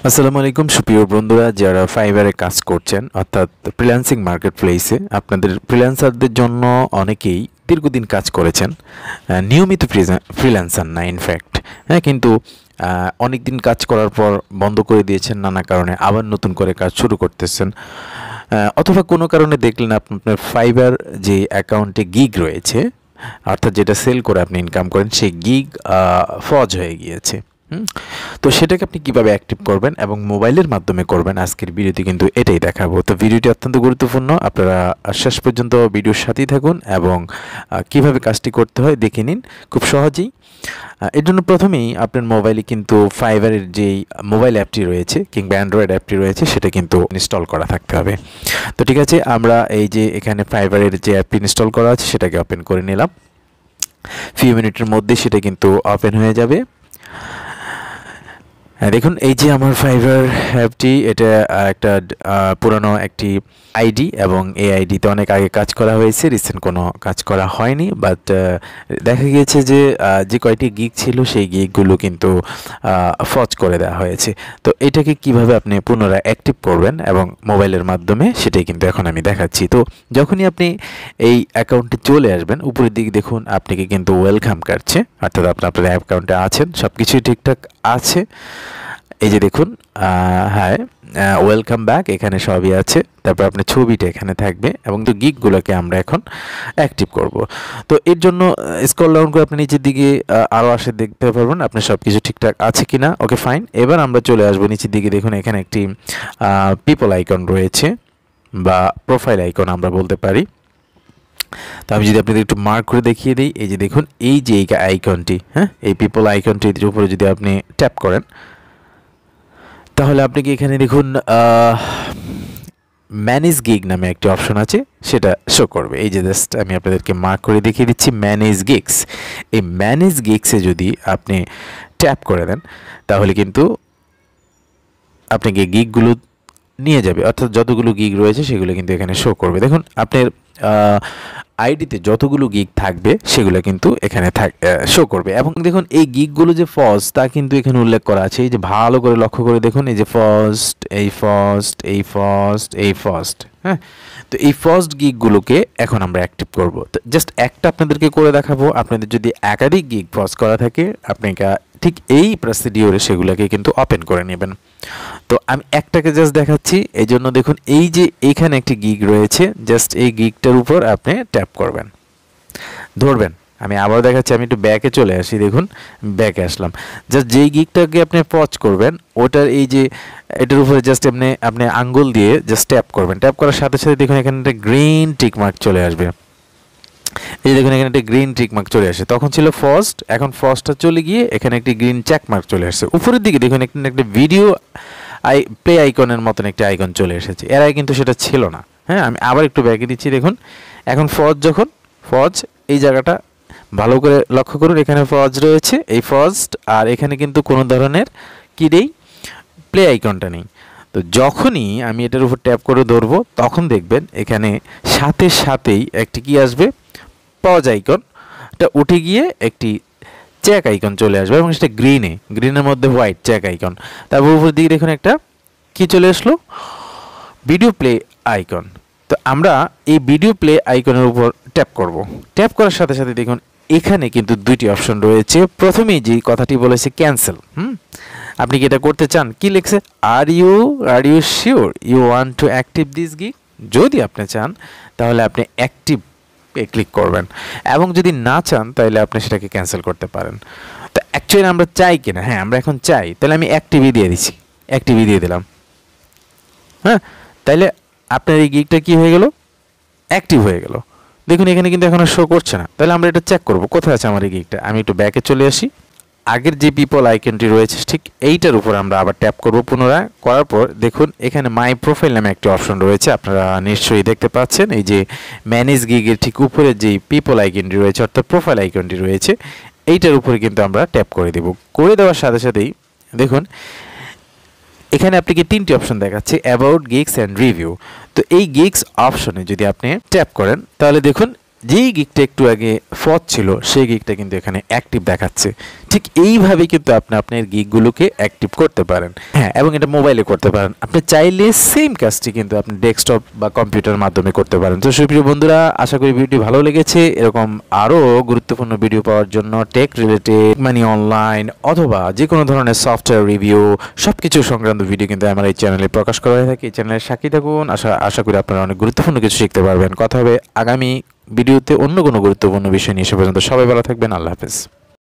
আসসালামু আলাইকুম সুপ্রিয় বন্ধুরা, যারা ফাইবারে কাজ করছেন অর্থাৎ ফ্রিল্যান্সিং মার্কেট প্লেসে আপনাদের ফ্রিল্যান্সারদের জন্য অনেকেই দীর্ঘদিন কাজ করেছেন, নিয়মিত ফ্রিল্যান্সার না ইনফ্যাক্ট, হ্যাঁ, কিন্তু অনেক দিন কাজ করার পর বন্ধ করে দিয়েছেন নানা কারণে, আবার নতুন করে কাজ শুরু করতেছেন, অথবা কোনো কারণে দেখলেন আপনার ফাইবার যে অ্যাকাউন্টে গিগ রয়েছে অর্থাৎ যেটা সেল করে আপনি ইনকাম করেন সেই গিগ ফজ হয়ে গিয়েছে। তো সেটাকে আপনি কিভাবে অ্যাক্টিভ করবেন এবং মোবাইলের মাধ্যমে করবেন, আজকের ভিডিওতে কিন্তু এটাই দেখাবো। তো ভিডিওটি অত্যন্ত গুরুত্বপূর্ণ, আপনারা শেষ পর্যন্ত ভিডিওর সাথেই থাকুন এবং কিভাবে কাজটি করতে হয় দেখে নিন খুব সহজেই। এর জন্য প্রথমেই আপনার মোবাইলে কিন্তু ফাইবারের যেই মোবাইল অ্যাপটি রয়েছে কিংবা অ্যান্ড্রয়েড অ্যাপটি রয়েছে সেটা কিন্তু ইনস্টল করা থাকতে হবে। তো ঠিক আছে, আমরা এই যে এখানে ফাইবারের যে অ্যাপটি ইনস্টল করা আছে সেটাকে ওপেন করে নিলাম। ফিউ মিনিটের মধ্যে সেটা কিন্তু ওপেন হয়ে যাবে। দেখুন এই যে আমার ফাইবার অ্যাপটি, এটা একটা পুরানো একটি আইডি এবং এই আইডিতে অনেক আগে কাজ করা হয়েছে, রিসেন্ট কোনো কাজ করা হয়নি। বাট দেখা গিয়েছে যে যে কয়টি গিগ ছিল সেই গিগগুলো কিন্তু ফজ করে দেওয়া হয়েছে। তো এটাকে কিভাবে আপনি পুনরায় অ্যাক্টিভ করবেন এবং মোবাইলের মাধ্যমে সেটাই কিন্তু এখন আমি দেখাচ্ছি। তো যখনই আপনি এই অ্যাকাউন্টে চলে আসবেন, উপরের দিকে দেখুন আপনাকে কিন্তু ওয়েলকাম কাটছে, অর্থাৎ আপনার অ্যাকাউন্টে আছেন, সব কিছুই ঠিকঠাক আছে। এই যে দেখুন, হ্যাঁ, ওয়েলকাম ব্যাক, এখানে সবই আছে। তারপর আপনার ছবিটা এখানে থাকবে এবং তো গিগগুলোকে আমরা এখন অ্যাক্টিভ করব। তো এর জন্য স্ক্রল ডাউন করে আপনি নিচের দিকে আরও আসে দেখতে পারবেন আপনার সব কিছু ঠিকঠাক আছে কি না। ওকে ফাইন, এবার আমরা চলে আসবো নিচের দিকে। দেখুন এখানে একটি পিপল আইকন রয়েছে বা প্রোফাইল আইকন আমরা বলতে পারি। তো আমি যদি আপনাদের একটু মার্ক করে দেখিয়ে দিই, এই যে দেখুন এই যে এই আইকনটি, হ্যাঁ, এই পিপল আইকনটির উপরে যদি আপনি ট্যাপ করেন তাহলে আপনাকে এখানে দেখুন ম্যানেজ গিগ নামে একটি অপশন আছে, সেটা শো করবে। এই যে জাস্ট আমি আপনাদেরকে মার্ক করে দেখিয়ে দিচ্ছি ম্যানেজ গিগস। এই ম্যানেজ গিগসে যদি আপনি ট্যাপ করে দেন তাহলে কিন্তু আপনাকে গিগগুলো নিয়ে যাবে, অর্থাৎ যতগুলো গিগ রয়েছে সেগুলো কিন্তু এখানে শো করবে। দেখুন আপনার আইডিতে যতগুলো গিগ থাকবে সেগুলো কিন্তু এখানে শো করবে। এবং দেখুন এই গিগগুলো যে ফার্স্ট তা কিন্তু এখানে উল্লেখ করা আছে। এই যে ভালো করে লক্ষ্য করে দেখুন, এই যে ফার্স্ট, এই ফার্স্ট, এই ফার্স্ট, এই ফার্স্ট, হ্যাঁ। তো এই ফার্স্ট গিগগুলোকে এখন আমরা অ্যাক্টিভ করব। তো জাস্ট একটা আপনাদেরকে করে দেখাবো। আপনাদের যদি একাধিক গিগ ফার্স্ট করা থাকে আপনাকে ঠিক এই প্রসিডিওরে সেগুলোকে কিন্তু ওপেন করে নেবেন। তো আমি একটাকে জাস্ট দেখাচ্ছি, এই জন্য দেখুন এই যে এইখানে একটি গিগ রয়েছে, জাস্ট এই গিগটার উপর আপনি ট্যাপ করবেন, ধরবেন। আমি আবার দেখাচ্ছি, আমি একটু ব্যাকে চলে আসি। দেখুন ব্যাকে আসলাম, জাস্ট যেই গিগটাকে আপনি পজ করবেন ওটার এই যে এটার উপরে জাস্ট আপনি আঙ্গুল দিয়ে জাস্ট ট্যাপ করবেন। ট্যাপ করার সাথে সাথে দেখুন এখানে একটা গ্রিন টিক মার্ক চলে আসবে। এই দেখুন এখানে একটা গ্রিন টিক মার্ক চলে আসে, তখন ছিল ফার্স্ট, এখন ফার্স্টটা চলে গিয়ে এখানে একটি গ্রিন চেক মার্ক চলে আসছে। উপরের দিকে দেখুন একটা ভিডিও প্লে আইকনের মতন একটা আইকন চলে এসেছে, এর আগে কিন্তু সেটা ছিল না। হ্যাঁ, আমি আবার একটু ব্যাকে দিচ্ছি। দেখুন এখন যখন ফজ এই জায়গাটা ভালো করে লক্ষ্য করুন, এখানে ফজ রয়েছে, এই ফার্স্ট, আর এখানে কিন্তু কোনো ধরনের কি নেই, প্লে আইকনটা নেই। তো যখনই আমি এটার উপর ট্যাপ করে ধরবো তখন দেখবেন এখানে সাথে সাথেই একটি কি আসবে, পজ আইকনটা উঠে গিয়ে একটি চেক আইকন চলে আসবে এবং সেটা গ্রিনের মধ্যে হোয়াইট চেক আইকন। তারপর উপর দিকে দেখুন একটা কি চলে আসলো, ভিডিও প্লে আইকন। তো আমরা এই ভিডিও প্লে আইকনের উপর ট্যাপ করব। ট্যাপ করার সাথে সাথে দেখুন এখানে কিন্তু দুইটি অপশন রয়েছে। প্রথমেই যে কথাটি বলেছে ক্যান্সেল, আপনি কি এটা করতে চান, কি লিখছে, are you sure you want to active this gig. যদি আপনি চান তাহলে আপনি অ্যাক্টিভ ক্লিক করবেন এবং যদি না চান তাহলে আপনি সেটাকে ক্যান্সেল করতে পারেন। তো অ্যাকচুয়ালি আমরা চাই কিনা, হ্যাঁ আমরা এখন চাই, তাহলে আমি অ্যাক্টিভই দিয়ে দিচ্ছি, অ্যাক্টিভই দিয়ে দিলাম। হ্যাঁ, তাইলে আপনার এই গিগটা কি হয়ে গেল, অ্যাক্টিভ হয়ে গেল। দেখুন এখানে কিন্তু এখনো শো করছে না, তাহলে আমরা এটা চেক করব কোথায় আছে আমার এই গিগটা। আমি একটু ব্যাকে চলে আসি, আগের যে পিপল আইকনটি রয়েছে ঠিক এইটার উপর আমরা আবার ট্যাপ করব পুনরায়। করার পর দেখুন এখানে মাই প্রোফাইল নামে একটি অপশন রয়েছে, আপনারা নিশ্চয়ই দেখতে পাচ্ছেন। এই যে ম্যানেজ গিগের ঠিক উপরে যে পিপল আইকনটি রয়েছে অর্থাৎ প্রোফাইল আইকনটি রয়েছে এইটার উপরে কিন্তু আমরা ট্যাপ করে দেব। করে দেওয়ার সাথে সাথেই দেখুন এখানে আপনাকে তিনটি অপশন দেখাচ্ছে, অ্যাবাউট, গিগস অ্যান্ড রিভিউ। তো এই গিগস অপশনে যদি আপনি ট্যাপ করেন তাহলে দেখুন যেই গিকটা একটু আগে ফজ ছিল সেই গিকটা কিন্তু এখানে অ্যাক্টিভ দেখাচ্ছে। ঠিক এইভাবে কিন্তু আপনি আপনার গিকগুলোকে অ্যাক্টিভ করতে পারেন। হ্যাঁ, এবং এটা মোবাইলে করতে পারেন। আপনি চাইলে সেম কাজটি কিন্তু আপনি ডেস্কটপ বা কম্পিউটার মাধ্যমে করতে পারেন। তো সুপ্রিয় বন্ধুরা, আশা করি ভিডিওটি ভালো লেগেছে। এরকম আরও গুরুত্বপূর্ণ ভিডিও পাওয়ার জন্য টেক রিলেটেড, মানি অনলাইন অথবা যে কোনো ধরনের সফটওয়্যার রিভিউ সব কিছু সংক্রান্ত ভিডিও কিন্তু আমার এই চ্যানেলে প্রকাশ করা হয়ে থাকে। এই চ্যানেলের সাক্ষী থাকুন। আশা করি আপনারা অনেক গুরুত্বপূর্ণ কিছু শিখতে পারবেন। কথা হবে আগামী ভিডিওতে অন্য কোনো গুরুত্বপূর্ণ বিষয় নিয়ে। সে পর্যন্ত সবাই ভালো থাকবেন। আল্লাহ হাফেজ।